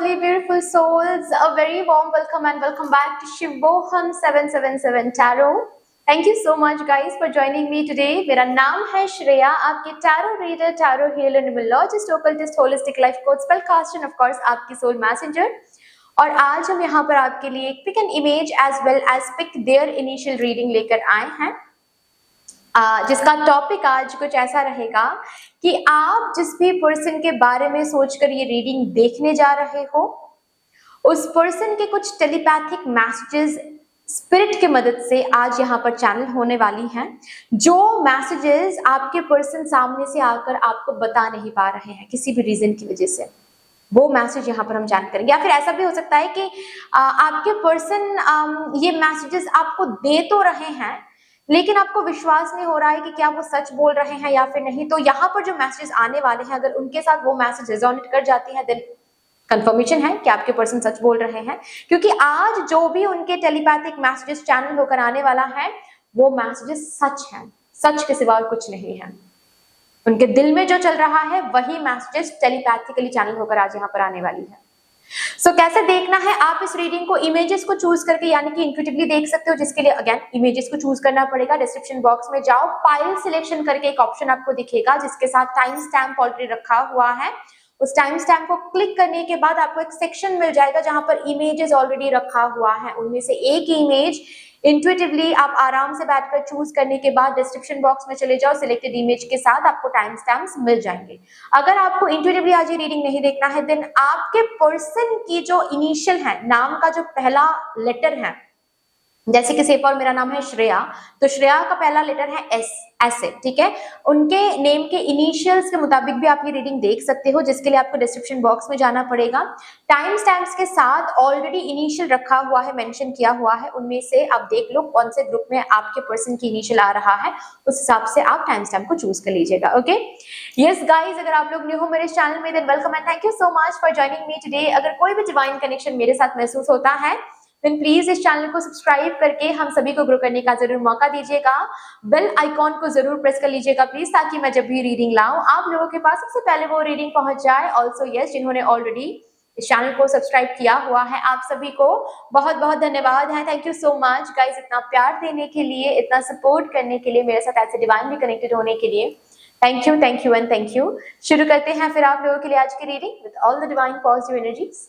lovely, beautiful souls. A very warm welcome and welcome back to Shivoham 777 Tarot. Thank you so much guys for joining me today. मेरा नाम है श्रेया, आपके tarot reader, tarot healer, numerologist, occultist, holistic life coach, spell caster and of course आपकी soul messenger. और आज हम यहाँ पर आपके लिए एक pick an image as well as pick their initial reading लेकर आए हैं, जिसका टॉपिक आज कुछ ऐसा रहेगा कि आप जिस भी पर्सन के बारे में सोचकर ये रीडिंग देखने जा रहे हो, उस पर्सन के कुछ टेलीपैथिक मैसेजेस स्पिरिट की मदद से आज यहाँ पर चैनल होने वाली हैं। जो मैसेजेस आपके पर्सन सामने से आकर आपको बता नहीं पा रहे हैं किसी भी रीजन की वजह से, वो मैसेज यहाँ पर हम जान करेंगे। या फिर ऐसा भी हो सकता है कि आपके पर्सन ये मैसेजेस आपको दे तो रहे हैं लेकिन आपको विश्वास नहीं हो रहा है कि क्या वो सच बोल रहे हैं या फिर नहीं। तो यहाँ पर जो मैसेजेस आने वाले हैं, अगर उनके साथ वो मैसेज रेजोनेट कर जाती हैं, देन कंफर्मेशन है कि आपके पर्सन सच बोल रहे हैं। क्योंकि आज जो भी उनके टेलीपैथिक मैसेजेस चैनल होकर आने वाला है, वो मैसेजेस सच हैं, सच के सिवा कुछ नहीं है। उनके दिल में जो चल रहा है वही मैसेजेस टेलीपैथिकली चैनल होकर आज यहाँ पर आने वाली है। सो कैसे देखना है, आप इस रीडिंग को इमेजेस को चूज करके यानी कि इंट्यूटिवली देख सकते हो, जिसके लिए अगेन इमेजेस को चूज करना पड़ेगा। डिस्क्रिप्शन बॉक्स में जाओ, फाइल सिलेक्शन करके एक ऑप्शन आपको दिखेगा जिसके साथ टाइम स्टैम्प ऑलरेडी रखा हुआ है। उस टाइम स्टैम्प को क्लिक करने के बाद आपको एक सेक्शन मिल जाएगा जहां पर इमेजेस ऑलरेडी रखा हुआ है। उनमें से एक इमेज इंट्यूटिवली आप आराम से बैठकर चूज करने के बाद डिस्क्रिप्शन बॉक्स में चले जाओ, सिलेक्टेड इमेज के साथ आपको टाइम स्टैम्प्स मिल जाएंगे। अगर आपको इंट्यूटिवली आज ये रीडिंग नहीं देखना है, देन आपके पर्सन की जो इनिशियल है, नाम का जो पहला लेटर है, जैसे कि से फॉर मेरा नाम है श्रेया, तो श्रेया का पहला लेटर है एस, ऐसे, ठीक है। उनके नेम के इनिशियल्स के मुताबिक भी आप ये रीडिंग देख सकते हो, जिसके लिए आपको डिस्क्रिप्शन बॉक्स में जाना पड़ेगा। टाइम स्टैम्प्स के साथ ऑलरेडी इनिशियल रखा हुआ है, मेंशन किया हुआ है, उनमें से आप देख लो कौन से ग्रुप में आपके पर्सन की इनिशियल आ रहा है, उस हिसाब से आप टाइम स्टैम्प को चूज कर लीजिएगा। ओके, यस गाइज, अगर आप लोग न्यू हो मेरे चैनल में, than welcome and thank you so much for joining me today. अगर कोई भी डिवाइन कनेक्शन मेरे साथ महसूस होता है, देन प्लीज इस चैनल को सब्सक्राइब करके हम सभी को ग्रो करने का जरूर मौका दीजिएगा। बेल आइकॉन को जरूर प्रेस कर लीजिएगा प्लीज, ताकि मैं जब भी रीडिंग लाऊं आप लोगों के पास सबसे पहले वो रीडिंग पहुंच जाए। ऑल्सो यस, जिन्होंने ऑलरेडी इस चैनल को सब्सक्राइब किया हुआ है, आप सभी को बहुत बहुत धन्यवाद है। Thank you so much guys, इतना प्यार देने के लिए, इतना सपोर्ट करने के लिए, मेरे साथ ऐसे डिवाइनली कनेक्टेड होने के लिए। Thank you and thank you. शुरू करते हैं फिर आप लोगों के लिए आज की reading with all the divine positive energies.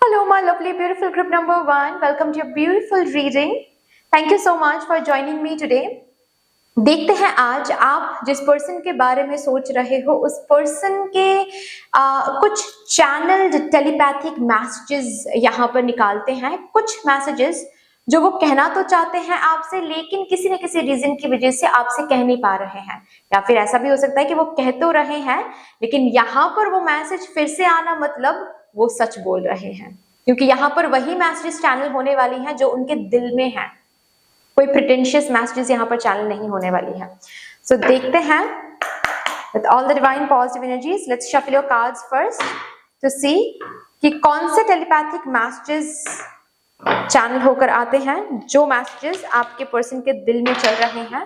Hello my lovely beautiful group number 1, welcome to your beautiful reading. Thank you so much for joining me today. देखते हैं आज आप जिस पर्सन के बारे में सोच रहे हो, उस पर्सन के कुछ चैनल्ड टेलीपैथिक मैसेजेस यहाँ पर निकालते हैं। कुछ मैसेजेस जो वो कहना तो चाहते हैं आपसे, लेकिन किसी न किसी रीजन की वजह से आपसे कह नहीं पा रहे हैं। या फिर ऐसा भी हो सकता है कि वो कह तो रहे हैं लेकिन यहाँ पर वो मैसेज फिर से आना मतलब वो सच बोल रहे हैं, क्योंकि यहाँ पर वही मैसेजेस चैनल होने वाली हैं जो उनके दिल में है। कोई प्रिटेंशियस मैसेजेस यहाँ पर चैनल नहीं होने वाली है। सो देखते हैं with all the divine positive energies, let's shuffle your cards first to see कि कौन से टेलीपैथिक मैसेजेस चैनल होकर आते हैं, जो मैसेजेस आपके पर्सन के दिल में चल रहे हैं।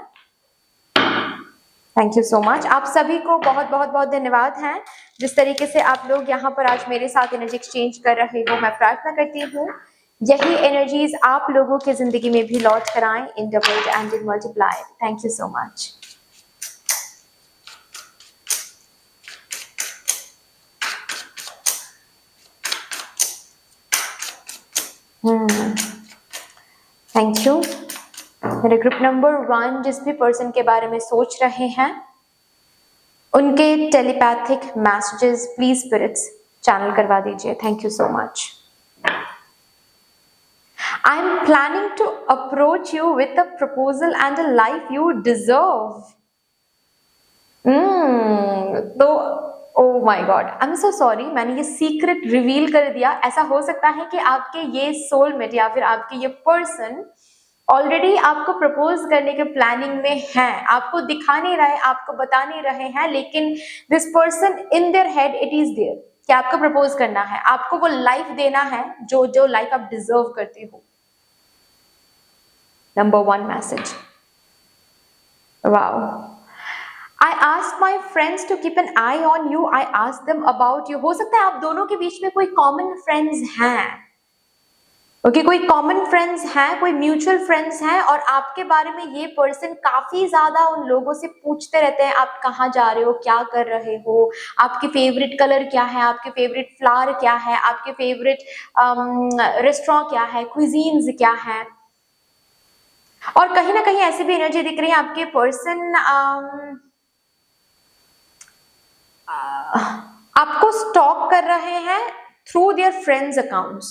थैंक यू सो मच, आप सभी को बहुत बहुत बहुत धन्यवाद है जिस तरीके से आप लोग यहाँ पर आज मेरे साथ एनर्जी एक्सचेंज कर रहे हो। मैं प्रार्थना करती हूँ यही एनर्जीज आप लोगों की जिंदगी में भी लौट कर आए, in doubled and in multiplied. Thank you so much. Thank you. मेरे ग्रुप नंबर 1 जिस भी पर्सन के बारे में सोच रहे हैं, उनके telepathic messages please spirits channel करवा दीजिए। Thank you so much. I am planning to approach you with a proposal and a life you deserve. तो oh my god, I am so sorry, मैंने ये सीक्रेट रिवील कर दिया। ऐसा हो सकता है कि आपके ये सोलमेट या फिर आपके ये पर्सन ऑलरेडी आपको प्रपोज करने के प्लानिंग में है, आपको दिखा नहीं रहे, आपको बता नहीं रहे हैं, लेकिन this person in their head it is there कि आपको प्रपोज करना है, आपको वो लाइफ देना है जो जो लाइफ आप डिजर्व करते हो। Number one message. Wow. I asked my friends to keep an eye on you. I asked them about you. हो सकता है आप दोनों के बीच में कोई कॉमन फ्रेंड्स हैं, ओके कोई कॉमन फ्रेंड्स हैं, कोई म्यूचुअल फ्रेंड्स हैं, और आपके बारे में ये पर्सन काफी ज्यादा उन लोगों से पूछते रहते हैं, आप कहाँ जा रहे हो, क्या कर रहे हो, आपके फेवरेट कलर क्या है, आपके फेवरेट फ्लावर क्या है, आपके फेवरेट रेस्टोरेंट क्या है, क्विजीन्स क्या है। और कहीं ना कहीं ऐसी भी एनर्जी दिख रही है, आपके पर्सन आपको स्टॉक कर रहे हैं थ्रू देयर फ्रेंड्स अकाउंट्स।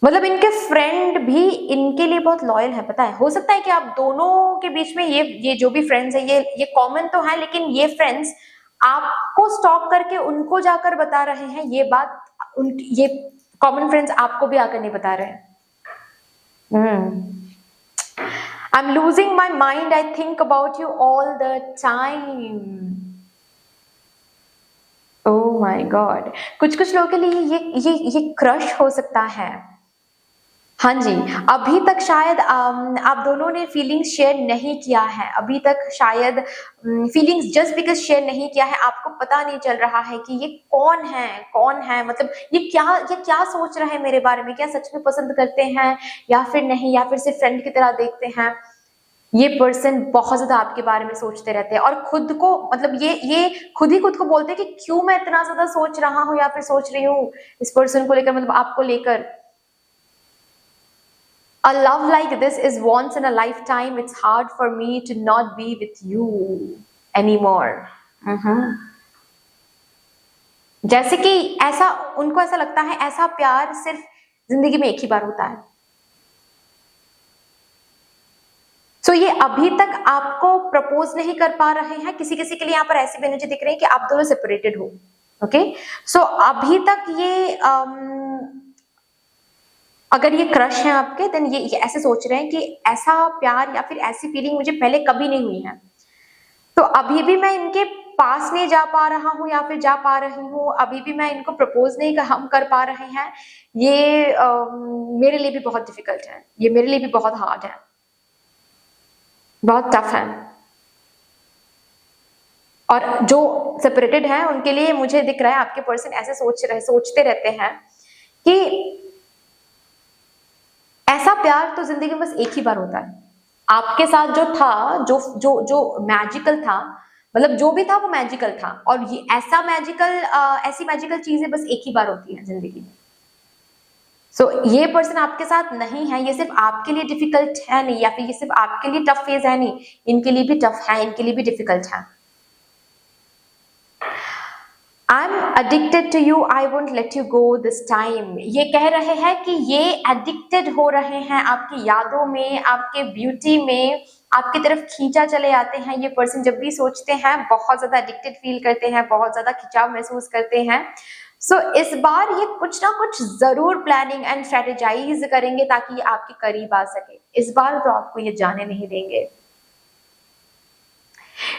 मतलब इनके फ्रेंड भी इनके लिए बहुत लॉयल है, पता है। हो सकता है कि आप दोनों के बीच में ये जो भी फ्रेंड्स है ये कॉमन तो है, लेकिन ये फ्रेंड्स आपको स्टॉक करके उनको जाकर बता रहे हैं ये बात, ये कॉमन फ्रेंड्स आपको भी आकर नहीं बता रहे हैं। I'm losing my mind. I think about you all the time. Oh my God. कुछ लोगों के लिए ये क्रश हो सकता है। हाँ जी, अभी तक शायद आप दोनों ने फीलिंग्स शेयर नहीं किया है, अभी तक शायद फीलिंग्स जस्ट बिकॉज शेयर नहीं किया है, आपको पता नहीं चल रहा है कि ये कौन है, मतलब ये क्या सोच रहे हैं मेरे बारे में, क्या सच में पसंद करते हैं या फिर नहीं, या फिर सिर्फ फ्रेंड की तरह देखते हैं। ये पर्सन बहुत ज्यादा आपके बारे में सोचते रहते हैं, और खुद को मतलब ये खुद ही खुद को बोलते हैं कि क्यों मैं इतना ज्यादा सोच रहा हूँ या फिर सोच रही हूँ इस पर्सन को लेकर, मतलब आपको लेकर। A love like this is once in a lifetime. It's hard for me to not be with you anymore. जैसे कि ऐसा उनको ऐसा लगता है, ऐसा प्यार सिर्फ जिंदगी में एक ही बार होता है। So ये अभी तक आपको प्रपोज नहीं कर पा रहे हैं। किसी के लिए यहाँ पर ऐसी भी एनर्जी दिख रही है कि आप दोनों सेपरेटेड हो। ओके, सो अभी तक ये अगर ये क्रश है आपके, देन ये ऐसे सोच रहे हैं कि ऐसा प्यार या फिर ऐसी फीलिंग मुझे पहले कभी नहीं हुई है, तो अभी भी मैं इनके पास नहीं जा पा रहा हूँ या फिर जा पा रही हूँ, अभी भी मैं इनको प्रपोज नहीं हम कर पा रहे हैं। ये मेरे लिए भी बहुत डिफिकल्ट है, ये मेरे लिए भी बहुत हार्ड है, बहुत टफ है। और जो सेपरेटेड है उनके लिए मुझे दिख रहा है आपके पर्सन ऐसे सोचते रहते हैं कि ऐसा प्यार तो जिंदगी में बस एक ही बार होता है। आपके साथ जो था, जो मैजिकल था, मतलब जो भी था वो मैजिकल था, और ये ऐसी मैजिकल चीजें बस एक ही बार होती है जिंदगी में। सो ये पर्सन आपके साथ नहीं है, ये सिर्फ आपके लिए डिफिकल्ट है नहीं, या फिर ये सिर्फ आपके लिए टफ फेज है नहीं, इनके लिए भी टफ है, इनके लिए भी डिफिकल्ट है। I'm addicted to you, I won't let you go this time. ये कह रहे हैं कि ये एडिक्टेड हो रहे हैं आपकी यादों में, आपके ब्यूटी में, आपकी तरफ खींचा चले आते हैं। ये पर्सन जब भी सोचते हैं बहुत ज्यादा एडिक्टेड फील करते हैं, बहुत ज्यादा खिंचाव महसूस करते हैं। सो इस बार ये कुछ ना कुछ जरूर प्लानिंग एंड स्ट्रेटेजाइज करेंगे ताकि ये आपके करीब आ सके। इस बार तो आपको ये जाने नहीं देंगे।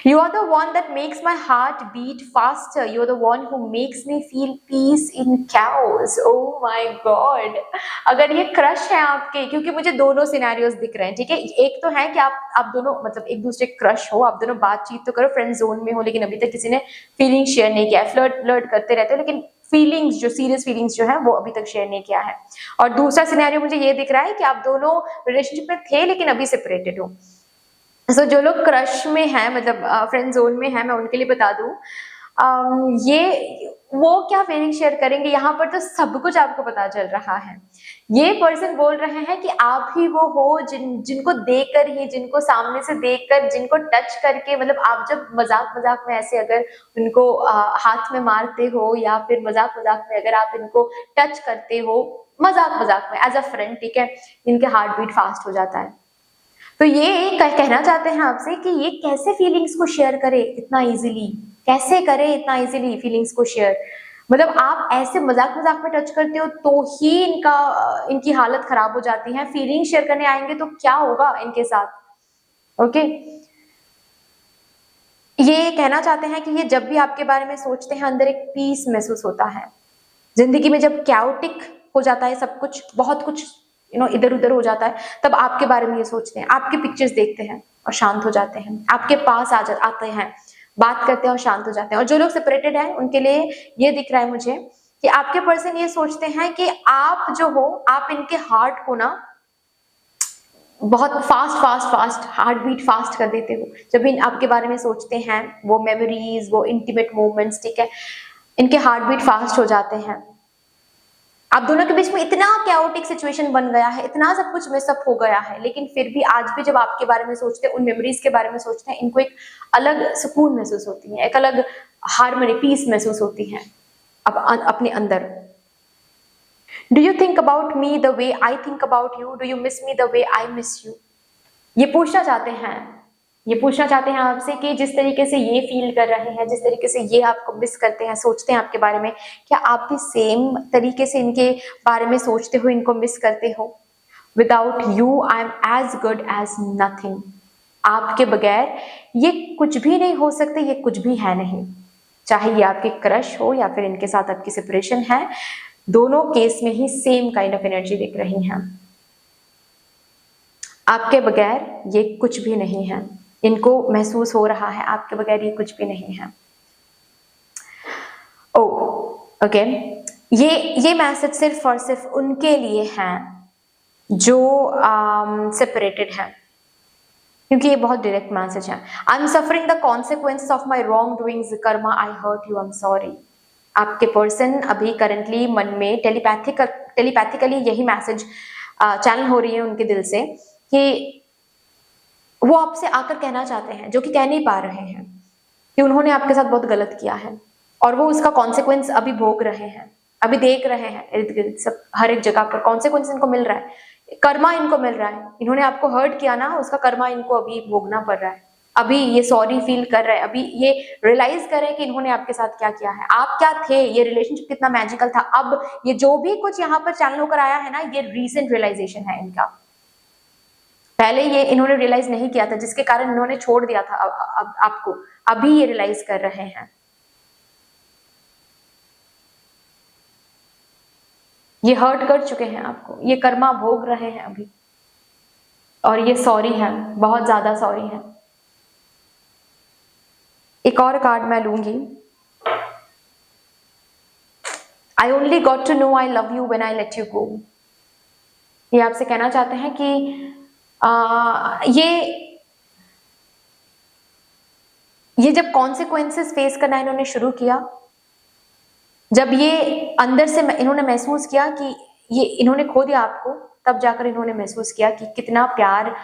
You are the one that makes my heart beat faster. You're the one who makes me feel peace in chaos. Oh my God. अगर ये क्रश है आपके, क्योंकि मुझे दोनों सिनेरियोस दिख रहे हैं, ठीक है। एक तो है कि आप दोनों मतलब एक दूसरे क्रश हो, आप दोनों बातचीत तो करो, फ्रेंड जोन में हो, लेकिन अभी तक किसी ने फीलिंग शेयर नहीं किया है। फ्लर्ट करते रहते हो, लेकिन फीलिंग्स जो सीरियस फीलिंग्स जो है वो अभी तक शेयर नहीं किया है। और दूसरा सिनेरियो मुझे ये दिख रहा है कि आप दोनों रिलेशनशिप में थे लेकिन अभी सेपरेटेड हो। सो जो लोग क्रश में हैं, मतलब फ्रेंड जोन में हैं, मैं उनके लिए बता दूं, ये वो क्या फीलिंग शेयर करेंगे, यहाँ पर तो सब कुछ आपको पता चल रहा है। ये पर्सन बोल रहे हैं कि आप ही वो हो जिनको देखकर ही, जिनको सामने से देखकर, जिनको टच करके, मतलब आप जब मजाक में ऐसे अगर उनको हाथ में मारते हो या फिर मजाक में अगर आप इनको टच करते हो मजाक में एज अ फ्रेंड, ठीक है, इनके हार्ट बीट फास्ट हो जाता है। तो ये कहना चाहते हैं आपसे कि ये कैसे फीलिंग्स को शेयर करे इतना इजीली, कैसे करे इतना इजीली फीलिंग्स को शेयर। मतलब आप ऐसे मजाक में टच करते हो तो ही इनकी हालत खराब हो जाती है। फीलिंग शेयर करने आएंगे तो क्या होगा इनके साथ। ओके, ये कहना चाहते हैं कि ये जब भी आपके बारे में सोचते हैं अंदर एक पीस महसूस होता है। जिंदगी में जब कैओटिक हो जाता है सब कुछ, बहुत कुछ इधर उधर हो जाता है, तब आपके बारे में ये सोचते हैं, आपकी पिक्चर्स देखते हैं और शांत हो जाते हैं, आपके पास आते हैं, बात करते हैं और शांत हो जाते हैं। और जो लोग सेपरेटेड हैं उनके लिए ये दिख रहा है मुझे कि आपके पर्सन ये सोचते हैं कि आप जो हो, आप इनके हार्ट को ना बहुत फास्ट हार्ट बीट फास्ट कर देते हो जब इन आपके बारे में सोचते हैं। वो मेमोरीज, वो इंटीमेट मोमेंट्स, ठीक है, इनके हार्ट बीट फास्ट हो जाते हैं। आप दोनों के बीच में इतना कैओटिक सिचुएशन बन गया है, इतना सब कुछ मिसअप हो गया है, लेकिन फिर भी आज भी जब आपके बारे में सोचते हैं, उन मेमोरीज के बारे में सोचते हैं, इनको एक अलग सुकून महसूस होती है, एक अलग हार्मनी, पीस महसूस होती है अपने अंदर। Do you think about me the way I think about you? Do you miss me the way I miss you? ये पूछना चाहते हैं आपसे कि जिस तरीके से ये फील कर रहे हैं, जिस तरीके से ये आपको मिस करते हैं, सोचते हैं आपके बारे में, क्या आप भी सेम तरीके से इनके बारे में सोचते हो, इनको मिस करते हो? Without you I am as good as nothing. आपके बगैर ये कुछ भी नहीं हो सकते, ये कुछ भी है नहीं। चाहे ये आपकी क्रश हो या फिर इनके साथ आपकी सेपरेशन है, दोनों केस में ही सेम काइंड ऑफ एनर्जी दिख रही है। आपके बगैर ये कुछ भी नहीं है, इनको महसूस हो रहा है आपके बगैर ये कुछ भी नहीं है। ओके, ये मैसेज सिर्फ और सिर्फ उनके लिए है जो सेपरेटेड है, क्योंकि ये बहुत डायरेक्ट मैसेज है। I am suffering the consequences of my wrong doings karma, I hurt you, I am sorry. आपके पर्सन अभी करंटली मन में टेलीपैथिकली यही मैसेज चैनल हो रही है उनके दिल से कि वो आपसे आकर कहना चाहते हैं, जो कि कह नहीं पा रहे हैं, कि उन्होंने आपके साथ बहुत गलत किया है और वो उसका कॉन्सिक्वेंस अभी भोग रहे हैं, अभी देख रहे हैं इर्द गिर्द सब, हर एक जगह पर कॉन्सिक्वेंस इनको मिल रहा है, कर्मा इनको मिल रहा है। इन्होंने आपको हर्ट किया ना, उसका कर्मा इनको अभी भोगना पड़ रहा है। अभी ये सॉरी फील कर रहे हैं, अभी ये रियलाइज कर रहे हैं कि इन्होंने आपके साथ क्या किया है, आप क्या थे, ये रिलेशनशिप कितना मैजिकल था। अब ये जो भी कुछ यहाँ पर चैनल होकर आया है ना, ये रीसेंट रियलाइजेशन है इनका। पहले ये इन्होंने रियलाइज नहीं किया था, जिसके कारण इन्होंने छोड़ दिया था आपको, अभी ये रियलाइज कर रहे हैं। ये हर्ट कर चुके हैं आपको, ये कर्मा भोग रहे हैं अभी, और ये सॉरी है, बहुत ज्यादा सॉरी है। एक और कार्ड मैं लूंगी। I only got to know I love you when I let you go. ये आपसे कहना चाहते हैं कि ये जब कॉन्सिक्वेंसेस फेस करना इन्होंने शुरू किया, जब ये अंदर से इन्होंने महसूस किया कि ये इन्होंने खो दिया आपको, तब जाकर इन्होंने महसूस किया कि कितना प्यार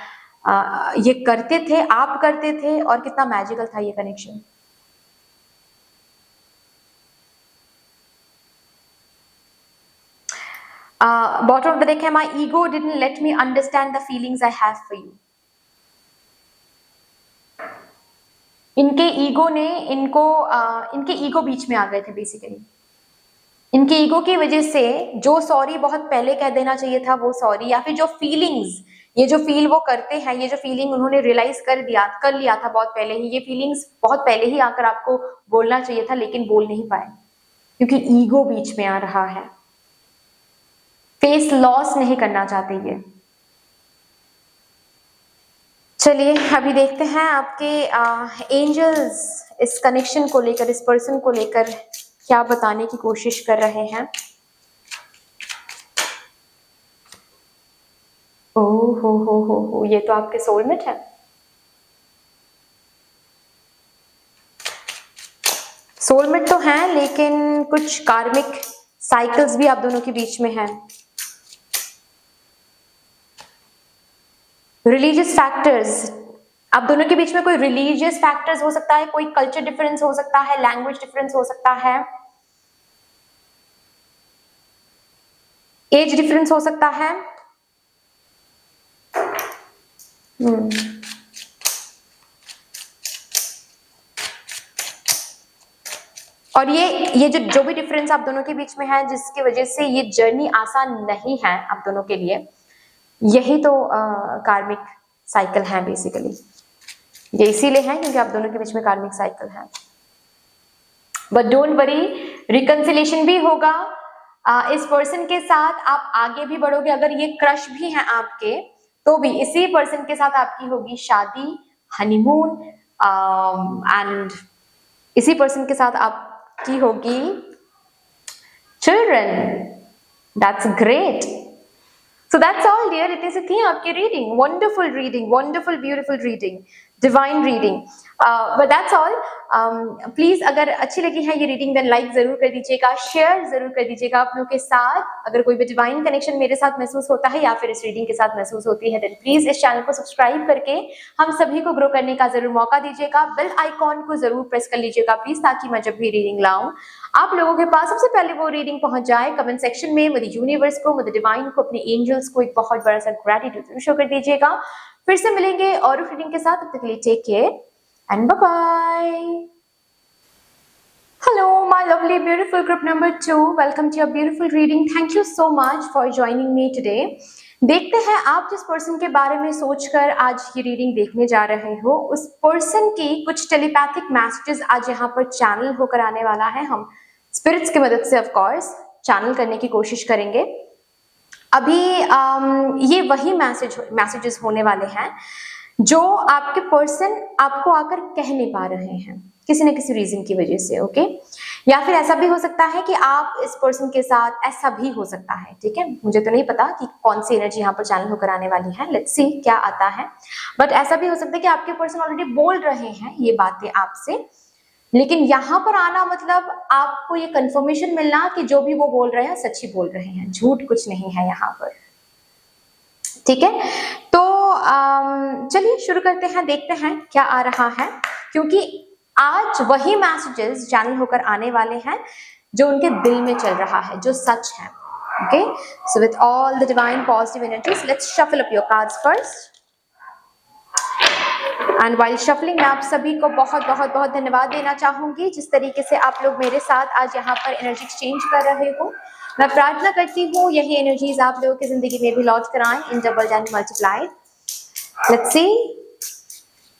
ये करते थे, आप करते थे, और कितना मैजिकल था ये connection. Bottom of the deck है my ego didn't let me understand the feelings I have for you. इनके ईगो ने इनके ईगो बीच में आ गए थे बेसिकली। इनके ईगो की वजह से जो सॉरी बहुत पहले कह देना चाहिए था वो सॉरी, या फिर जो फीलिंग्स, ये जो फील वो करते हैं, ये जो फीलिंग उन्होंने रियलाइज कर लिया था बहुत पहले ही, ये फीलिंग्स बहुत पहले ही आकर आपको बोलना चाहिए था, लेकिन बोल नहीं पाए क्योंकि ईगो बीच में आ रहा है। फेस लॉस नहीं करना चाहते ये। चलिए अभी देखते हैं आपके एंजल्स इस कनेक्शन को लेकर, इस पर्सन को लेकर क्या बताने की कोशिश कर रहे हैं। ओह हो, ये तो आपके सोलमेट है। सोलमेट तो हैं, लेकिन कुछ कार्मिक साइकिल्स भी आप दोनों के बीच में हैं। रिलीजियस फैक्टर्स, आप दोनों के बीच में कोई रिलीजियस फैक्टर्स हो सकता है, कोई कल्चर डिफरेंस हो सकता है, लैंग्वेज डिफरेंस हो सकता है, एज डिफरेंस हो सकता है। और ये जो भी डिफरेंस आप दोनों के बीच में है, जिसकी वजह से ये जर्नी आसान नहीं है आप दोनों के लिए, यही तो कार्मिक साइकिल है बेसिकली। ये इसीलिए है क्योंकि आप दोनों के बीच में कार्मिक साइकिल है। बट डोंट वरी, रिकंसिलेशन भी होगा, इस पर्सन के साथ आप आगे भी बढ़ोगे। अगर ये क्रश भी हैं आपके तो भी इसी पर्सन के साथ आपकी होगी शादी, हनीमून, एंड इसी पर्सन के साथ आपकी होगी children. That's great. So that's all dear, इतनी सी थी आपकी reading. Wonderful reading, wonderful beautiful reading, divine reading. But that's all. Please अगर अच्छी लगी है ये रीडिंग देन लाइक जरूर कर दीजिएगा, शेयर जरूर कर दीजिएगा अपनों के साथ। अगर कोई भी डिवाइन कनेक्शन मेरे साथ महसूस होता है या फिर इस रीडिंग के साथ महसूस होती है देन प्लीज इस चैनल को सब्सक्राइब करके हम सभी को ग्रो करने का जरूर मौका दीजिएगा। बेल आइकॉन को जरूर प्रेस कर लीजिएगा प्लीज, ताकि मैं जब भी रीडिंग लाऊं आप लोगों के पास सबसे पहले वो रीडिंग पहुंच जाए। कमेंट सेक्शन में मुझे यूनिवर्स को, मुझे डिवाइन को, अपने एंजल्स को एक बहुत बड़ा सा ग्रेटिट्यूड जरूर शो कर दीजिएगा। फिर से मिलेंगे और रीडिंग के साथ, तब तक के लिए take care and bye bye. Hello, my lovely beautiful group number 2. Welcome to your beautiful reading. Thank you so much for joining me today. देखते हैं आप जिस पर्सन के बारे में सोचकर आज ये रीडिंग देखने जा रहे हो, उस पर्सन की कुछ टेलीपैथिक मैसेजेस आज यहाँ पर चैनल होकर आने वाला है। हम स्पिरिट्स की मदद से ऑफ कोर्स चैनल करने की कोशिश करेंगे। अभी ये वही मैसेजेस होने वाले हैं जो आपके पर्सन आपको आकर कह नहीं पा रहे हैं किसी न किसी रीजन की वजह से, ओके? या फिर ऐसा भी हो सकता है कि आप इस पर्सन के साथ, ऐसा भी हो सकता है, ठीक है? मुझे तो नहीं पता कि कौन सी एनर्जी यहाँ पर चैनल होकर आने वाली है, लेट्स सी क्या आता है। बट ऐसा भी हो सकता है कि आपके पर्सन ऑलरेडी बोल रहे हैं ये बातें आपसे, लेकिन यहाँ पर आना मतलब आपको ये कंफर्मेशन मिलना कि जो भी वो बोल रहे हैं सच्ची बोल रहे हैं, झूठ कुछ नहीं है यहाँ पर, ठीक है? तो चलिए शुरू करते हैं, देखते हैं क्या आ रहा है, क्योंकि आज वही मैसेजेस चैनल होकर आने वाले हैं जो उनके दिल में चल रहा है, जो सच है, okay? So with all the divine positive energies let's shuffle up your cards first. And while shuffling मैं आप सभी को बहुत बहुत बहुत धन्यवाद देना चाहूंगी जिस तरीके से आप लोग मेरे साथ आज यहाँ पर एनर्जी एक्सचेंज कर रहे हो। मैं प्रार्थना करती हूँ यही एनर्जीज आप लोगों की जिंदगी में भी लौट कर आए in double and multiplied. Let's see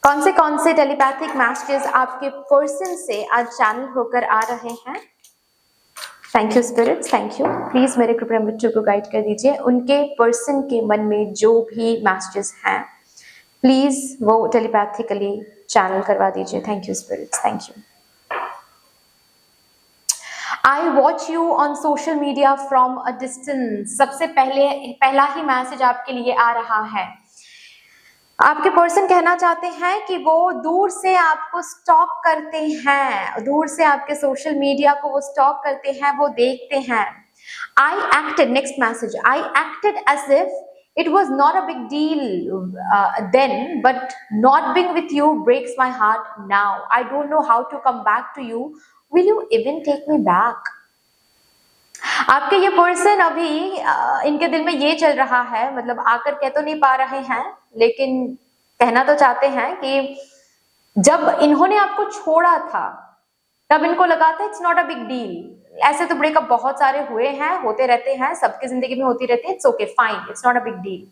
कौन से टेलीपैथिक मैसेजेस आपके पर्सन से आज चैनल होकर आ रहे हैं। Thank you spirits, thank you. Please मेरे ग्रुप नंबर 2 को गाइड कर दीजिए। उनके पर्सन के मन में जो भी मैसेजेस हैं प्लीज वो टेलीपैथिकली चैनल करवा दीजिए। Thank you spirits, thank you. I watch you on social media from a distance. सबसे पहला ही मैसेज आपके लिए आ रहा है। आपके पर्सन कहना चाहते हैं कि वो दूर से आपको स्टॉक करते हैं, दूर से आपके सोशल मीडिया को वो स्टॉक करते हैं, वो देखते हैं। I acted, next message, I acted as if it was not a big deal then, but not being with you breaks my heart now. I don't know how to come back to you. Will you even take me back? आपके ये person अभी इनके दिल में ये चल रहा है, मतलब आकर कह तो नहीं पा रहे हैं लेकिन कहना तो चाहते हैं कि जब इन्होंने आपको छोड़ा था तब इनको लगा था it's not a big deal. ऐसे तो ब्रेकअप बहुत सारे हुए हैं, होते रहते हैं, सबकी जिंदगी में होती रहती है, it's okay, fine, it's not a big deal.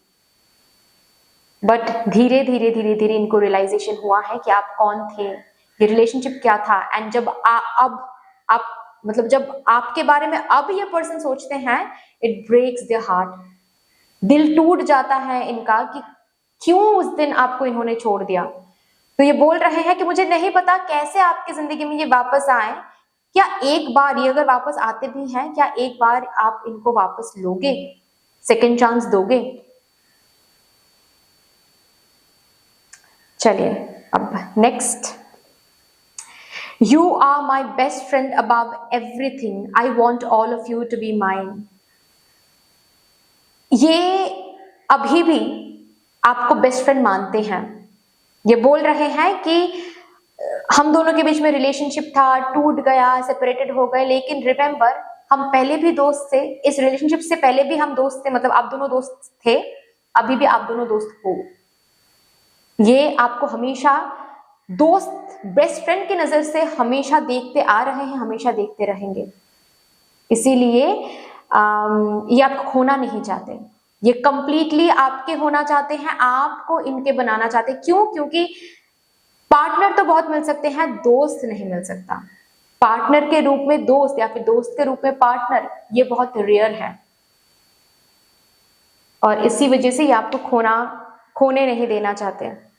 But धीरे धीरे धीरे धीरे इनको रियलाइजेशन हुआ है कि आप कौन थे, ये रिलेशनशिप क्या था। एंड जब जब आपके बारे में अब ये पर्सन सोचते हैं, इट ब्रेक्स देयर हार्ट, दिल टूट जाता है इनका कि क्यों उस दिन आपको इन्होंने छोड़ दिया। तो ये बोल रहे हैं कि मुझे नहीं पता कैसे आपकी जिंदगी में ये वापस आए, क्या एक बार ये अगर वापस आते भी हैं, क्या एक बार आप इनको वापस लोगे, सेकेंड चांस दोगे? चलिए अब next. You are my best friend above everything, I want all of you to be mine. ये अभी भी आपको बेस्ट फ्रेंड मानते हैं। ये बोल रहे हैं कि हम दोनों के बीच में रिलेशनशिप था, टूट गया, सेपरेटेड हो गए, लेकिन रिमेंबर हम पहले भी दोस्त थे, इस रिलेशनशिप से पहले भी हम दोस्त थे, मतलब आप दोनों दोस्त थे, अभी भी आप दोनों दोस्त हो। ये आपको हमेशा दोस्त, बेस्ट फ्रेंड की नजर से हमेशा देखते आ रहे हैं, हमेशा देखते रहेंगे। इसीलिए ये आपको खोना नहीं चाहते, ये कंप्लीटली आपके होना चाहते हैं, आपको इनके बनाना चाहते हैं। क्यों? क्योंकि पार्टनर तो बहुत मिल सकते हैं, दोस्त नहीं मिल सकता। पार्टनर के रूप में दोस्त या फिर दोस्त के रूप में पार्टनर, ये बहुत रेयर है और इसी वजह से ये आपको खोने नहीं देना चाहते हैं।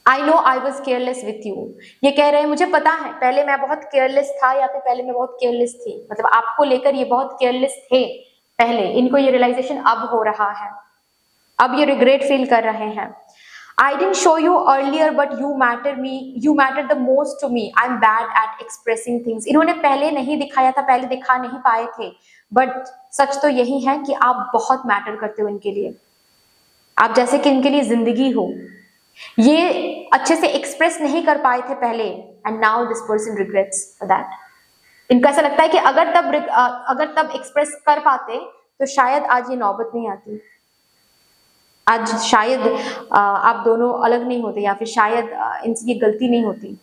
आई know I was careless with you, ये कह रहे हैं मुझे पता है पहले मैं बहुत केयरलेस था या फिर पहले मैं बहुत केयरलेस थी, मतलब आपको लेकर ये बहुत केयरलेस थे पहले, इनको ये रियलाइजेशन अब हो रहा है, अब ये रिग्रेट फील कर रहे हैं। I didn't show you earlier but you matter the most to me. I'm bad at expressing things. इन्होंने पहले नहीं दिखाया था, पहले दिखा नहीं पाए थे, बट सच तो यही है कि आप बहुत मैटर करते हो इनके लिए, आप जैसे कि इनके लिए जिंदगी हो। ये अच्छे से एक्सप्रेस नहीं कर पाए थे पहले and now this person regrets for that. इनको ऐसा लगता है कि अगर तब एक्सप्रेस कर पाते तो शायद आज ये नौबत नहीं आती, आज शायद आप दोनों अलग नहीं होते या फिर शायद इनसे ये गलती नहीं होती।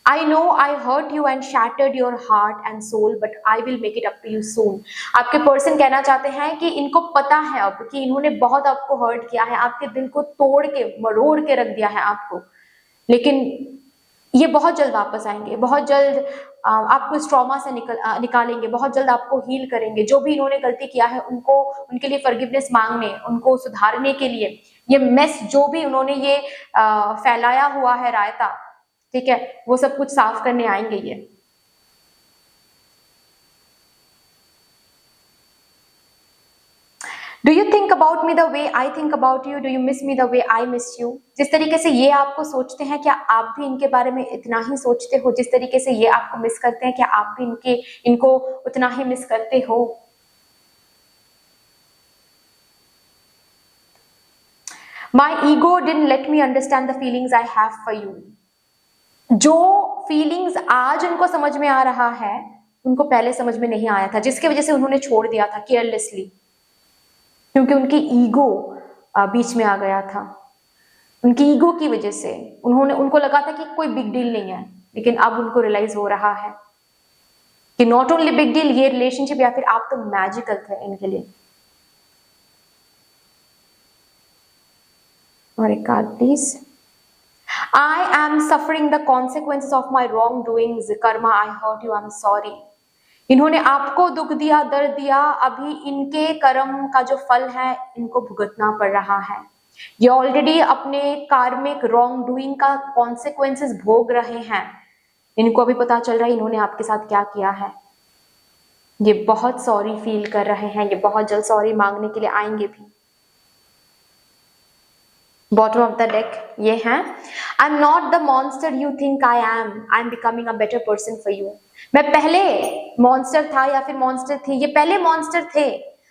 I know I hurt you and shattered your heart and soul but I will make it up to you soon. आपके पर्सन कहना चाहते हैं कि इनको पता है अब कि इन्होंने बहुत आपको हर्ट किया है, आपके दिल को तोड़ के मरोड़ के रख दिया है आपको, लेकिन ये बहुत जल्द वापस आएंगे, बहुत जल्द आपको इस ट्रॉमा से निकालेंगे, बहुत जल्द आपको हील करेंगे। जो भी इन्होंने गलती किया है उनको उनके लिए फॉरगिवनेस मांगने, उनको सुधारने के लिए, ये मेस जो भी उन्होंने ये फैलाया हुआ है रायता, ठीक है, वो सब कुछ साफ करने आएंगे ये। Do you think about me the way I think about you? Do you miss me the way I miss you? जिस तरीके से ये आपको सोचते हैं, क्या आप भी इनके बारे में इतना ही सोचते हो? जिस तरीके से ये आपको मिस करते हैं, क्या आप भी इनको उतना ही मिस करते हो? My ego didn't let me understand the feelings I have for you. जो फीलिंग्स आज उनको समझ में आ रहा है, उनको पहले समझ में नहीं आया था, जिसकी वजह से उन्होंने छोड़ दिया था केयरलेसली, क्योंकि उनकी ईगो बीच में आ गया था। उनकी ईगो की वजह से उनको लगा था कि कोई बिग डील नहीं है, लेकिन अब उनको रियलाइज हो रहा है कि नॉट ओनली बिग डील, ये रिलेशनशिप या फिर आप तो मैजिकल थे इनके लिए। और एक card please. I am suffering the consequences of my wrongdoings. Karma, I hurt you. I'm sorry. इन्होंने आपको दुख दिया, दर्द दिया, अभी इनके कर्म का जो फल है इनको भुगतना पड़ रहा है। ये ऑलरेडी अपने कार्मिक रॉन्ग डूइंग का कॉन्सिक्वेंसेस भोग रहे हैं। इनको अभी पता चल रहा है इन्होंने आपके साथ क्या किया है। ये बहुत सॉरी फील कर रहे हैं, ये बहुत जल्द सॉरी मांगने के लिए आएंगे भी। बॉटम ऑफ द डेक ये है, I am not the monster you think I am becoming a better person for you. मैं पहले मॉन्स्टर था या फिर मॉन्स्टर थी, ये पहले मॉन्स्टर थे,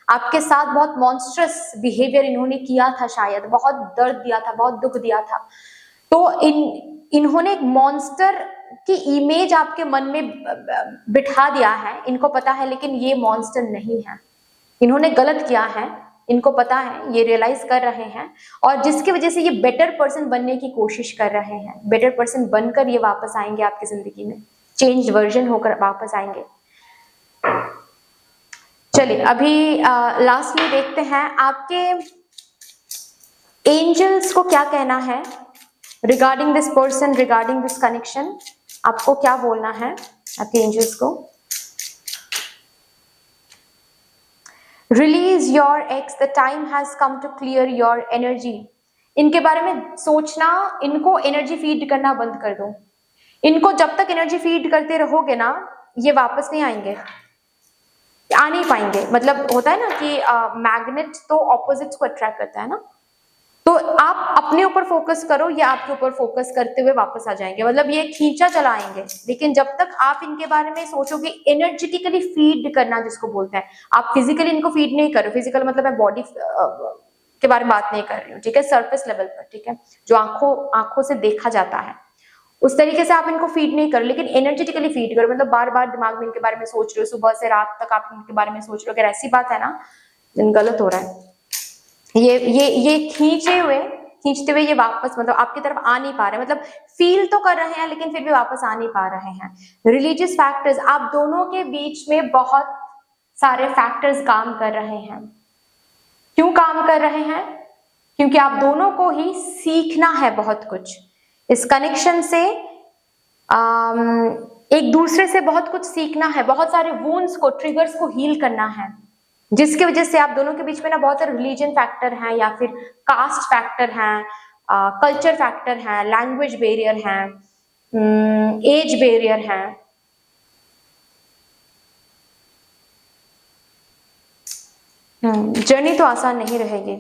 आपके साथ बहुत मॉन्स्ट्रस बिहेवियर इन्होंने किया था, शायद बहुत दर्द दिया था, बहुत दुख दिया था, तो इन्होंने एक मॉन्स्टर की इमेज आपके मन में बिठा दिया है, इनको पता है, लेकिन ये मॉन्स्टर नहीं है, इन्होंने गलत किया है, इनको पता है, ये रियलाइज कर रहे हैं, और जिसकी वजह से ये बेटर पर्सन बनने की कोशिश कर रहे हैं। बेटर पर्सन बनकर ये वापस आएंगे आपकी जिंदगी में, चेंज वर्जन होकर वापस आएंगे। चलिए अभी लास्टली देखते हैं आपके एंजल्स को क्या कहना है regarding this person, regarding this connection. आपको क्या बोलना है आपके एंजल्स को। Release your ex, the time has come to clear your energy. इनके बारे में सोचना, इनको एनर्जी फीड करना बंद कर दो। इनको जब तक एनर्जी फीड करते रहोगे ना, ये वापस नहीं आएंगे, आ नहीं पाएंगे। मतलब होता है ना कि मैग्नेट तो ऑपोजिट्स को अट्रैक्ट करता है ना, तो आप अपने ऊपर फोकस करो, ये आपके ऊपर फोकस करते हुए वापस आ जाएंगे। मतलब ये खींचा चलाएंगे, लेकिन जब तक आप इनके बारे में सोचोगे, एनर्जेटिकली फीड करना जिसको बोलते हैं, आप फिजिकली इनको फीड नहीं करो। फिजिकल मतलब मैं बॉडी के बारे में बात नहीं कर रही हूँ, ठीक है, सरफेस लेवल पर, ठीक है, जो आंखों से देखा जाता है उस तरीके से आप इनको फीड नहीं करो, लेकिन एनर्जेटिकली फीड करो। मतलब बार बार दिमाग में इनके बारे में सोच रहे हो, सुबह से रात तक आप इनके बारे में सोच रहे हो, अगर ऐसी बात है ना, गलत हो रहा है। ये खींचते हुए ये वापस मतलब आपकी तरफ आ नहीं पा रहे, मतलब फील तो कर रहे हैं लेकिन फिर भी वापस आ नहीं पा रहे हैं। रिलीजियस फैक्टर्स, आप दोनों के बीच में बहुत सारे फैक्टर्स काम कर रहे हैं। क्यों काम कर रहे हैं? क्योंकि आप दोनों को ही सीखना है बहुत कुछ इस कनेक्शन से। एक दूसरे से बहुत कुछ सीखना है, बहुत सारे वुंड्स को, ट्रिगर्स को हील करना है, जिसकी वजह से आप दोनों के बीच में ना बहुत सारे रिलीजन फैक्टर हैं या फिर कास्ट फैक्टर हैं, कल्चर फैक्टर हैं, लैंग्वेज बैरियर हैं, एज बैरियर हैं। जर्नी तो आसान नहीं रहेगी,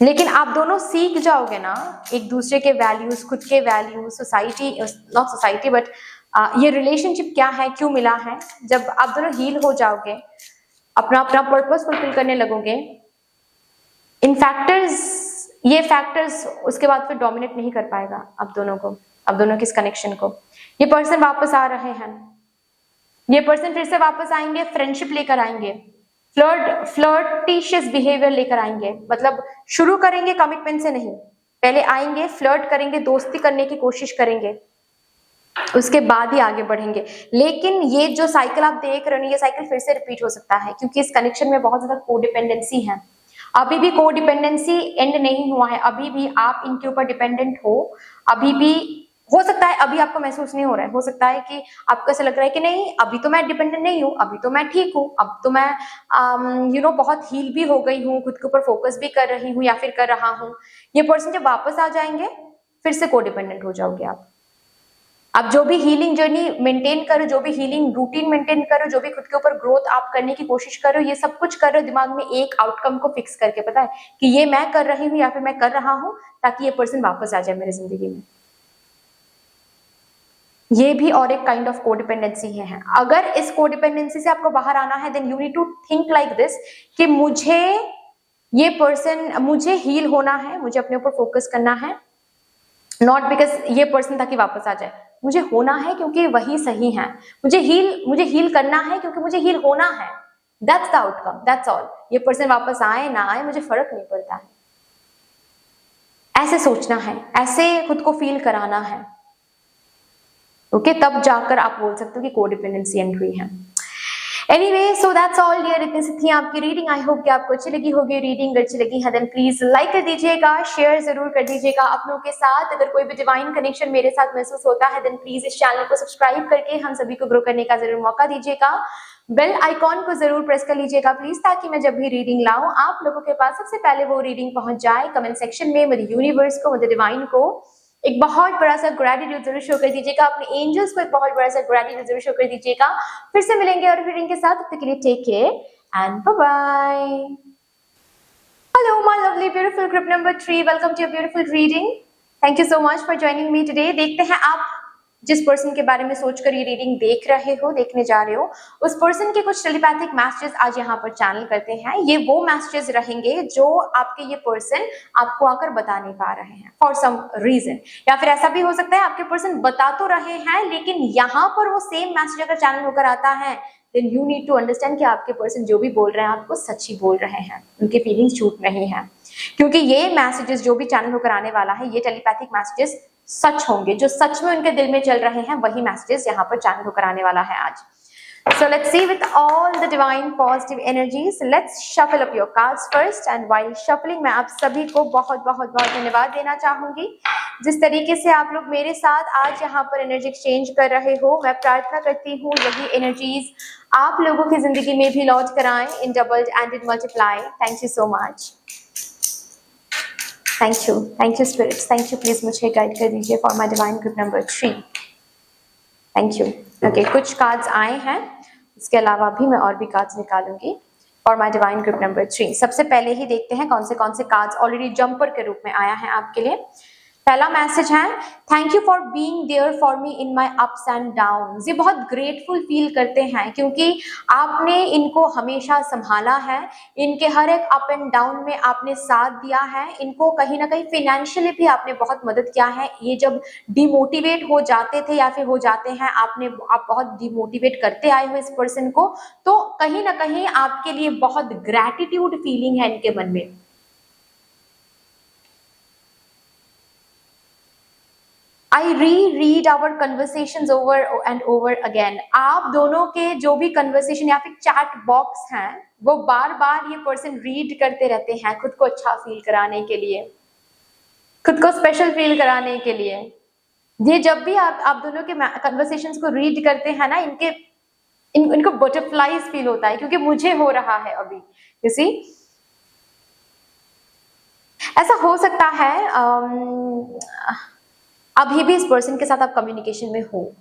लेकिन आप दोनों सीख जाओगे ना एक दूसरे के वैल्यूज, खुद के values, society, not society but ये रिलेशनशिप क्या है, क्यों मिला है। जब आप दोनों हील हो जाओगे, अपना अपना पर्पस फुलफिल करने लगोगे, इन फैक्टर्स, ये फैक्टर्स उसके बाद फिर डोमिनेट नहीं कर पाएगा आप दोनों को, आप दोनों के इस कनेक्शन को। ये पर्सन वापस आ रहे हैं, ये पर्सन फिर से वापस आएंगे, फ्रेंडशिप लेकर आएंगे, फ्लर्टिशियस बिहेवियर लेकर आएंगे। मतलब शुरू करेंगे कमिटमेंट से नहीं, पहले आएंगे, फ्लर्ट करेंगे, दोस्ती करने की कोशिश करेंगे, उसके बाद ही आगे बढ़ेंगे। लेकिन ये जो साइकिल आप देख रहे हो, ये साइकिल फिर से रिपीट हो सकता है, क्योंकि इस कनेक्शन में बहुत ज्यादा कोडिपेंडेंसी है। अभी भी कोडिपेंडेंसी एंड नहीं हुआ है, अभी भी आप इनके ऊपर डिपेंडेंट हो। अभी भी हो सकता है अभी आपको महसूस नहीं हो रहा है, हो सकता है कि आपको ऐसा लग रहा है कि नहीं अभी तो मैं डिपेंडेंट नहीं हूँ, अभी तो मैं ठीक हूँ, अब तो मैं बहुत हील भी हो गई हूँ, खुद के ऊपर फोकस भी कर रही हूँ या फिर कर रहा हूँ। ये पर्सन जब वापस आ जाएंगे फिर से कोडिपेंडेंट हो जाओगे आप जो भी हीलिंग जर्नी मेंटेन करो, जो भी हीलिंग रूटीन मेंटेन करो, जो भी खुद के ऊपर ग्रोथ आप करने की कोशिश करो, ये सब कुछ कर रहे हो दिमाग में एक आउटकम को फिक्स करके, पता है कि ये मैं कर रही हूँ या फिर मैं कर रहा हूँ ताकि ये पर्सन वापस आ जाए मेरी जिंदगी में। ये भी और एक काइंड ऑफ कोडिपेंडेंसी है। अगर इस कोडिपेंडेंसी से आपको बाहर आना है, then you need to think like this कि मुझे हील होना है, मुझे अपने ऊपर फोकस करना है, नॉट बिकॉज ये पर्सन ताकि वापस आ जाए, मुझे होना है क्योंकि वही सही है, मुझे हील करना है क्योंकि मुझे हील होना है। That's the outcome, that's all. ये पर्सन वापस आए ना आए मुझे फर्क नहीं पड़ता है। ऐसे सोचना है, ऐसे खुद को फील कराना है, ओके तब जाकर आप बोल सकते हो कि कोडिपेंडेंसी एंड हुई है। Anyway, so that's all dear, इतनी सी थी आपकी रीडिंग। आई होप कि आपको अच्छी लगी होगी रीडिंग। अच्छी लगी है देन प्लीज लाइक कर दीजिएगा, शेयर जरूर कर दीजिएगा अपनों के साथ। अगर कोई भी डिवाइन कनेक्शन मेरे साथ महसूस होता है देन प्लीज इस चैनल को सब्सक्राइब करके हम सभी को ग्रो करने का जरूर मौका दीजिएगा। बेल आइकॉन को जरूर प्रेस कर लीजिएगा प्लीज, ताकि मैं जब भी रीडिंग लाऊं आप लोगों के पास सबसे पहले वो रीडिंग पहुंच जाए। कमेंट सेक्शन में मेरे यूनिवर्स को, मेरे डिवाइन को एक बहुत बड़ा सा ग्रेटिट्यूड जरूर शो कर दीजिएगा, अपने एंजल्स को एक बहुत बड़ा सा ग्रेटिट्यूड जरूर शो कर दीजिएगा। फिर से मिलेंगे और रीडिंग के साथ, तब तक के लिए take care and bye bye. Hello my lovely beautiful group number 3, welcome to your beautiful reading. Thank you so much for joining me today. देखते हैं आप जिस पर्सन के बारे में सोचकर ये रीडिंग देख रहे हो, देखने जा रहे हो, उस पर्सन के कुछ टेलीपैथिक मैसेजेस आज यहाँ पर चैनल करते हैं। ये वो मैसेजेस रहेंगे जो आपके ये पर्सन आपको आकर बता नहीं पा रहे हैं फॉर सम रीजन, या फिर ऐसा भी हो सकता है आपके पर्सन बता तो रहे हैं लेकिन यहाँ पर वो सेम मैसेज अगर चैनल होकर आता है then you need to understand कि आपके पर्सन जो भी बोल रहे हैं आपको सच ही बोल रहे हैं, उनके फीलिंग्स झूठ नहीं है। क्योंकि ये मैसेजेस जो भी चैनल होकर आने वाला है, ये टेलीपैथिक मैसेजेस सच होंगे, जो सच में उनके दिल में चल रहे हैं वही मैसेजेस यहाँ पर चैनल होकर आने वाला है आज। So let's see with all the divine positive energies. Let's shuffle up your cards first, and while shuffling मैं आप सभी को बहुत बहुत बहुत धन्यवाद देना चाहूंगी जिस तरीके से आप लोग मेरे साथ आज यहाँ पर एनर्जी एक्सचेंज कर रहे हो। मैं प्रार्थना करती हूँ यही एनर्जीज आप लोगों की जिंदगी में भी लौट कर आए in doubled and in multiply. Thank you so much, thank you spirits, thank you. Please मुझे गाइड कर दीजिए for my divine group number 3। Thank you. Okay, कुछ कार्ड्स आए हैं, इसके अलावा भी मैं और भी कार्ड्स निकालूंगी for my divine group number 3। सबसे पहले ही देखते हैं कौन से कार्ड्स ऑलरेडी जंपर के रूप में आया है आपके लिए। पहला मैसेज है, thank you for being there for me in my ups and downs. ये बहुत ग्रेटफुल फील करते हैं क्योंकि आपने इनको हमेशा संभाला है, इनके हर एक अप एंड डाउन में आपने साथ दिया है, इनको कहीं ना कहीं फाइनेंशियली भी आपने बहुत मदद किया है। ये जब डिमोटिवेट हो जाते थे या फिर हो जाते हैं, आप बहुत डिमोटिवेट करते आए हो इस पर्सन को, तो कहीं ना कहीं आपके लिए बहुत ग्रैटिट्यूड फीलिंग है इनके मन में। I reread our conversations over and over again. आप दोनों के जो भी कन्वर्सेशन या फिर चैट बॉक्स हैं वो बार बार ये पर्सन रीड करते रहते हैं, खुद को अच्छा फील कराने के लिए, खुद को स्पेशल फील कराने के लिए। ये जब भी आप दोनों के कन्वर्सेशंस को रीड करते हैं ना, इनको बटरफ्लाईज फील होता है, क्योंकि मुझे हो रहा है अभी। यू सी, ऐसा हो सकता है अभी भी इस पर्सन के साथ आप कम्युनिकेशन में हो,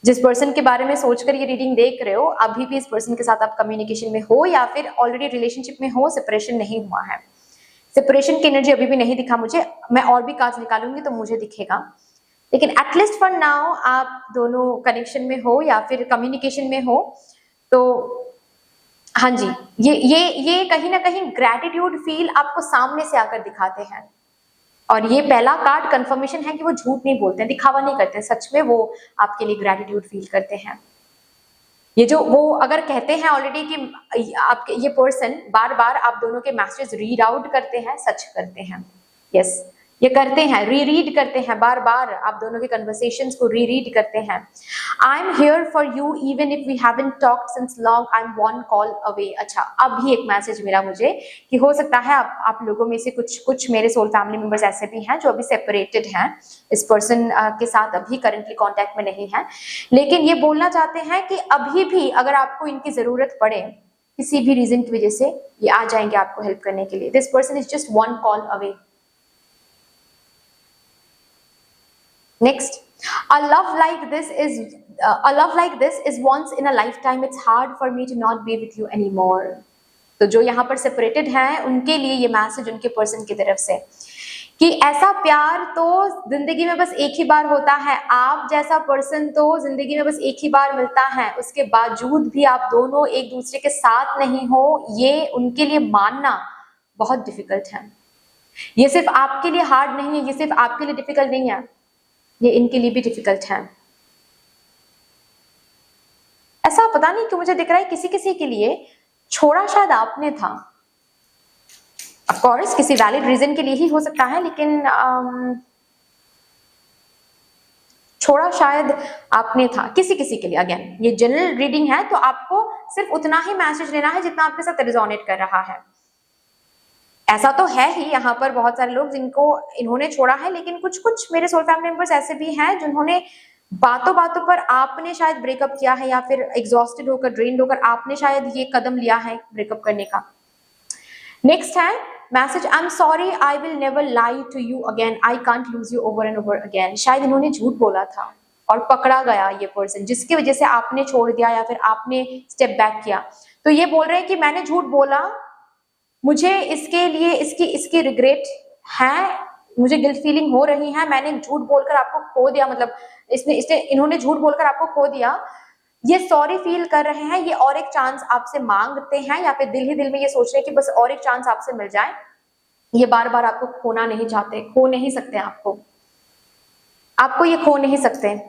जिस पर्सन के बारे में सोचकर ये रीडिंग देख रहे हो, अभी भी इस पर्सन के साथ आप कम्युनिकेशन में हो, या फिर ऑलरेडी रिलेशनशिप में हो, सेपरेशन नहीं हुआ है। सेपरेशन की एनर्जी अभी भी नहीं दिखा मुझे, मैं और भी कार्ड्स निकालूंगी तो मुझे दिखेगा, लेकिन एटलीस्ट फॉर नाउ आप दोनों कनेक्शन में हो या फिर कम्युनिकेशन में हो। तो हाँ जी, ये कहीं ना कहीं ग्रैटिट्यूड फील आपको सामने से आकर दिखाते हैं, और ये पहला कार्ड कंफर्मेशन है कि वो झूठ नहीं बोलते हैं, दिखावा नहीं करते हैं, सच में वो आपके लिए ग्रैटिट्यूड फील करते हैं। ये जो वो अगर कहते हैं ऑलरेडी कि आपके ये पर्सन बार बार आप दोनों के मैसेज रीड आउट करते हैं, सच करते हैं, यस ये करते हैं, रीड करते हैं, बार बार आप दोनों के कन्वर्सेशंस को रीड करते हैं। I am here for you even if we haven't talked since long, I am one call away. अच्छा, अब भी एक मैसेज मिला मुझे कि हो सकता है आप लोगों में से कुछ मेरे सोल फैमिली मेंबर्स ऐसे भी हैं जो अभी सेपरेटेड हैं, इस पर्सन के साथ अभी करंटली कांटेक्ट में नहीं है, लेकिन ये बोलना चाहते हैं कि अभी भी अगर आपको इनकी जरूरत पड़े किसी भी रीजन की वजह से, ये आ जाएंगे आपको हेल्प करने के लिए। This person is just one call away. Next, a love like this is once in a lifetime. It's hard for me to not be with you anymore. तो जो यहाँ पर सेपरेटेड हैं उनके लिए ये मैसेज उनके पर्सन की तरफ से कि ऐसा प्यार तो जिंदगी में बस एक ही बार होता है, आप जैसा पर्सन तो जिंदगी में बस एक ही बार मिलता है, उसके बावजूद भी आप दोनों एक दूसरे के साथ नहीं हो, ये उनके लिए मानना बहुत डिफिकल्ट है। ये सिर्फ आपके लिए हार्ड नहीं है, ये सिर्फ आपके लिए डिफिकल्ट नहीं है, ये इनके लिए भी डिफिकल्ट है। ऐसा पता नहीं क्यों मुझे दिख रहा है किसी किसी के लिए छोड़ा शायद आपने था। ऑफ कोर्स किसी वैलिड रीजन के लिए ही हो सकता है, लेकिन छोड़ा शायद आपने था किसी किसी के लिए। अगेन ये जनरल रीडिंग है, तो आपको सिर्फ उतना ही मैसेज लेना है जितना आपके साथ रिजोनेट कर रहा है। ऐसा तो है ही यहाँ पर बहुत सारे लोग जिनको इन्होंने छोड़ा है, लेकिन कुछ मेरे सोल फैमिली मेंबर्स ऐसे भी हैं जिन्होंने बातों बातों पर, आपने शायद ब्रेकअप किया है या फिर एग्जॉस्टेड होकर, ड्रेन्ड होकर आपने शायद ये कदम लिया है ब्रेकअप करने का। नेक्स्ट है message, I am sorry, I will never lie to you again, I can't lose you over and over again. शायद इन्होंने झूठ बोला था और पकड़ा गया ये पर्सन, जिसकी वजह से आपने छोड़ दिया या फिर आपने स्टेप बैक किया। तो ये बोल रहे हैं कि मैंने झूठ बोला, मुझे इसके लिए इसकी रिग्रेट है, मुझे गिल्ट फीलिंग हो रही है, मैंने झूठ बोलकर आपको खो दिया, मतलब इन्होंने झूठ बोलकर आपको खो दिया। ये सॉरी फील कर रहे हैं, ये और एक चांस आपसे मांगते हैं, या फिर दिल ही दिल में ये सोच रहे हैं कि बस और एक चांस आपसे मिल जाए। ये बार बार आपको खोना नहीं चाहते, खो नहीं सकते, आपको ये खो नहीं सकते।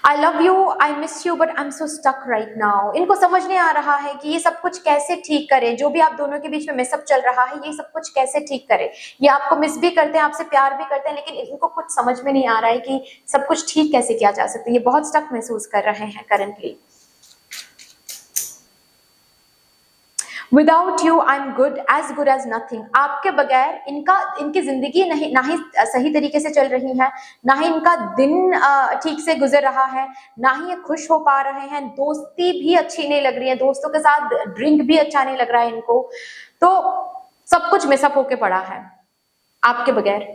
I love you, I miss you, but I'm so stuck right now. इनको समझ नहीं आ रहा है कि ये सब कुछ कैसे ठीक करें, जो भी आप दोनों के बीच में मिसअप चल रहा है, ये सब कुछ कैसे ठीक करें। ये आपको मिस भी करते हैं, आपसे प्यार भी करते हैं, लेकिन इनको कुछ समझ में नहीं आ रहा है कि सब कुछ ठीक कैसे किया जा सकता है। ये बहुत स्टक महसूस कर रहे हैं currently. Without you, I'm good as nothing. आपके बगैर इनकी जिंदगी ना ही सही तरीके से चल रही है, ना ही इनका दिन ठीक से गुजर रहा है, ना ही ये खुश हो पा रहे हैं, दोस्ती भी अच्छी नहीं लग रही है, दोस्तों के साथ ड्रिंक भी अच्छा नहीं लग रहा है इनको, तो सब कुछ मिसअप होके पड़ा है आपके बगैर।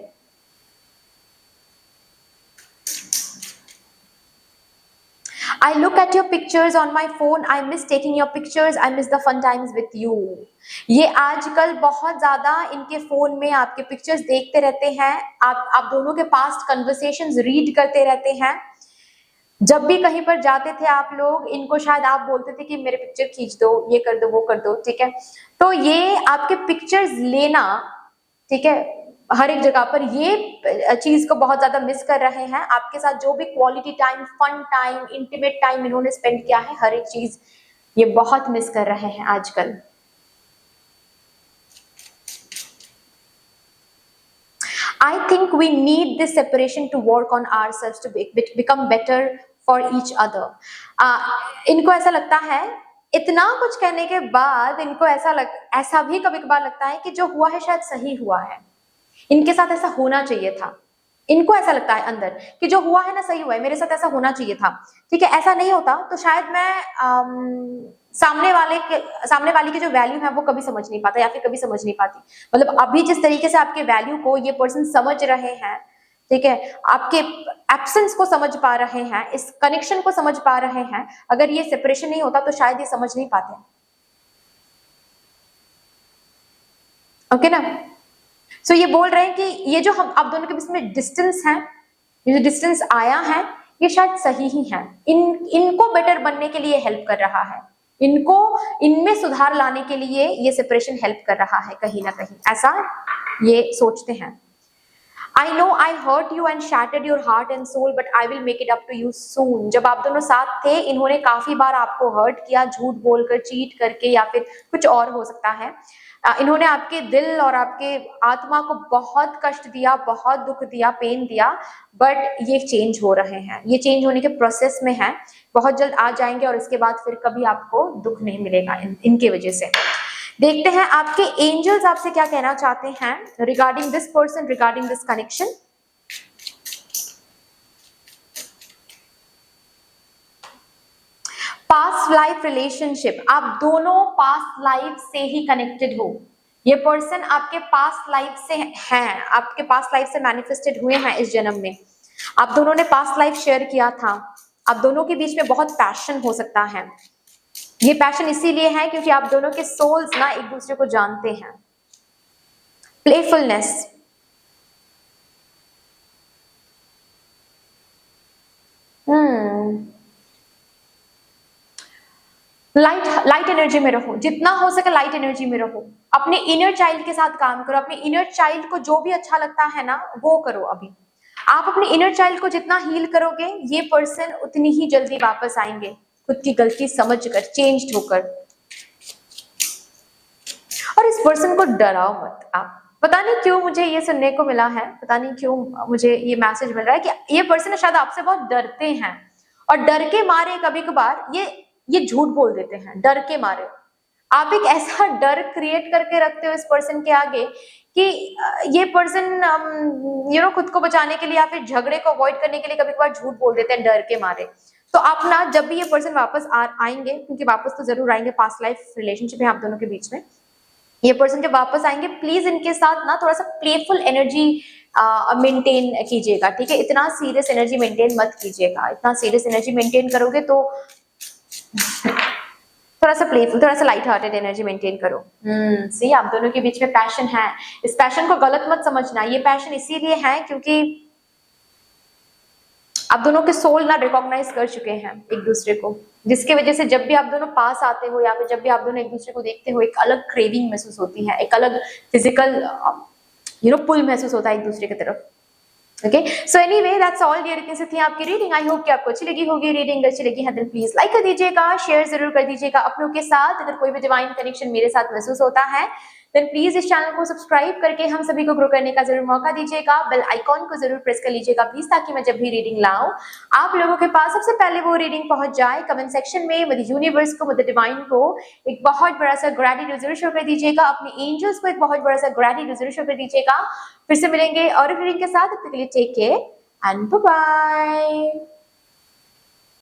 I look at your pictures on my phone. I miss taking your pictures. I miss the fun times with you. ये आजकल बहुत ज्यादा इनके फोन में आपके पिक्चर्स देखते रहते हैं, आप दोनों के पास्ट कन्वर्सेशंस रीड करते रहते हैं। जब भी कहीं पर जाते थे आप लोग, इनको शायद आप बोलते थे कि मेरे पिक्चर खींच दो, ये कर दो, वो कर दो, ठीक है। तो ये आपके पिक्चर्स लेना, ठीक है, हर एक जगह पर ये चीज को बहुत ज्यादा मिस कर रहे हैं। आपके साथ जो भी quality time, fun time, intimate time इन्होंने स्पेंड किया है, हर एक चीज ये बहुत मिस कर रहे हैं आजकल। I think we need this separation to work on ourselves to become better for each other. इनको ऐसा लगता है इतना कुछ कहने के बाद इनको ऐसा भी कभी कभार लगता है कि जो हुआ है शायद सही हुआ है, इनके साथ ऐसा होना चाहिए था। इनको ऐसा लगता है अंदर कि जो हुआ है ना सही हुआ है, मेरे साथ ऐसा होना चाहिए था। ठीक है, ऐसा नहीं होता तो शायद मैं सामने वाले की जो वैल्यू है वो कभी समझ नहीं पाता या फिर कभी समझ नहीं पाती। मतलब अभी जिस तरीके से आपके वैल्यू को ये पर्सन समझ रहे हैं, ठीक है, आपके एब्सेंस को समझ पा रहे हैं, इस कनेक्शन को समझ पा रहे हैं, अगर ये सेपरेशन नहीं होता तो शायद ये समझ नहीं पाते। ओके ना? सो ये बोल रहे हैं कि ये जो हम आप दोनों के बीच में डिस्टेंस है, ये जो डिस्टेंस आया है, ये शायद सही ही है। इनको बेटर बनने के लिए हेल्प कर रहा है, इनको इनमें सुधार लाने के लिए ये सेपरेशन हेल्प कर रहा है कहीं ना कहीं, ऐसा ये सोचते हैं। I know I hurt you and shattered your heart and soul, but I will make it up to you soon. जब आप दोनों साथ थे, इन्होंने काफी बार आपको हर्ट किया, झूठ बोलकर, चीट करके, या फिर कुछ और हो सकता है। इन्होंने आपके दिल और आपके आत्मा को बहुत कष्ट दिया, बहुत दुख दिया, पेन दिया, बट ये चेंज हो रहे हैं, ये चेंज होने के प्रोसेस में है, बहुत जल्द आ जाएंगे और इसके बाद फिर कभी आपको दुख नहीं मिलेगा इनके वजह से। देखते हैं आपके एंजल्स आपसे क्या कहना चाहते हैं regarding this person, regarding this connection. Past life relationship, आप दोनों पास्ट लाइफ से ही कनेक्टेड हो। ये पर्सन आपके पास्ट लाइफ से हैं, आपके पास्ट लाइफ से मैनिफेस्टेड हुए हैं इस जन्म में। आप दोनों ने पास्ट लाइफ शेयर किया था, आप दोनों के बीच में बहुत पैशन हो सकता है। ये पैशन इसीलिए है क्योंकि आप दोनों के सोल्स ना एक दूसरे को जानते हैं। प्लेफुलनेस, लाइट एनर्जी में रहो, जितना हो सके लाइट एनर्जी में रहो। अपने इनर चाइल्ड के साथ काम करो, अपने इनर चाइल्ड को जो भी अच्छा लगता है ना वो करो। अभी आप अपने इनर चाइल्ड को जितना हील करोगे, ये पर्सन उतनी ही जल्दी वापस आएंगे, खुद की गलती समझकर, चेंज्ड होकर। और इस पर्सन को डराओ मत आप। पता नहीं क्यों मुझे ये सुनने को मिला है, पता नहीं क्यों मुझे ये मैसेज मिल रहा है कि ये पर्सन शायद आपसे बहुत डरते हैं और डर के मारे कभी कभार ये झूठ बोल देते हैं, डर के मारे। आप एक ऐसा डर क्रिएट करके रखते हो इस पर्सन के आगे कि ये पर्सन खुद को बचाने के लिए या फिर झगड़े को अवॉइड करने के लिए कभी कभार झूठ बोल देते हैं डर के मारे। तो आप ना जब भी ये पर्सन वापस आएंगे, क्योंकि वापस तो जरूर आएंगे, पास्ट लाइफ रिलेशनशिप है आप दोनों के बीच में, ये पर्सन जब वापस आएंगे प्लीज इनके साथ ना थोड़ा सा प्लेफुल एनर्जी मेंटेन कीजिएगा। ठीक है, इतना सीरियस एनर्जी मेंटेन मत कीजिएगा। इतना सीरियस एनर्जी मेंटेन करोगे तो थोड़ा सा प्लेफुल, थोड़ा सा लाइट हार्टेड एनर्जी मेंटेन करो। सी आप दोनों के बीच में पैशन है, इस पैशन को गलत मत समझना। ये पैशन इसीलिए है क्योंकि आप दोनों के सोल ना रिकॉग्नाइज कर चुके हैं एक दूसरे को, जिसकी वजह से जब भी आप दोनों पास आते हो या फिर जब भी आप दोनों एक दूसरे को देखते हो, एक अलग क्रेविंग महसूस होती है, एक अलग फिजिकल पुल महसूस होता है एक दूसरे की तरफ। Okay, so anyway that's all dear. इतनी सी थी आपकी रीडिंग। आई होप कि आपको अच्छी लगी होगी रीडिंग। अच्छी लगी है देन प्लीज लाइक कर दीजिएगा, शेयर जरूर कर दीजिएगा अपनों के साथ। अगर कोई भी डिवाइन कनेक्शन मेरे साथ महसूस होता है देन प्लीज इस चैनल को सब्सक्राइब करके हम सभी को ग्रो करने का जरूर मौका दीजिएगा। बेल आइकॉन को जरूर प्रेस कर लीजिएगा प्लीज, ताकि मैं जब भी रीडिंग लाऊं आप लोगों के पास सबसे पहले वो रीडिंग पहुंच जाए। कमेंट सेक्शन में मदर यूनिवर्स को, मदर डिवाइन को एक बहुत बड़ा सा ग्रेटिट्यूड जरूर शो कर दीजिएगा। अपने एंजल्स को एक बहुत बड़ा सा ग्रेटिट्यूड जरूर शो कर दीजिएगा। फिर से मिलेंगे और रीडिंग के साथ, तब तक के लिए take care and bye bye.